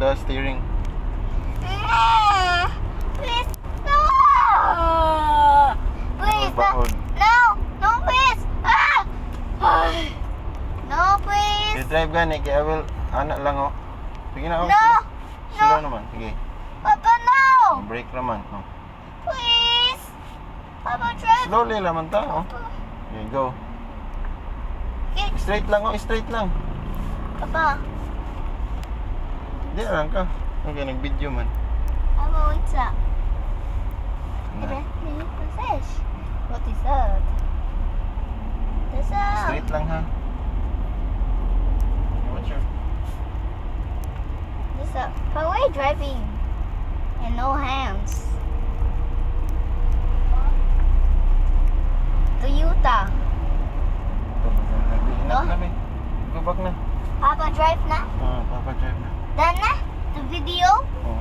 the steering. Please, no! Please, Bahod. no! No, please! No, please! I-drive gani, kaya will, anak lang oh. Sige na, oh. No! Slow naman, sige. Papa, no! Brake naman, oh. Please! Papa, drive! Slowly naman ta, oh. Okay, go. Okay. Straight lang, oh, straight lang. Papa, Di lang ka. Okay, nag-video man. Papa, what's up? Na. Fish. What is that? What's up? Straight lang ha. What's your... What's up? But we're driving. And no hands. Toyota. Enough na, may. Go back na. Papa drive na? Papa drive na. Done na? The video? Oh.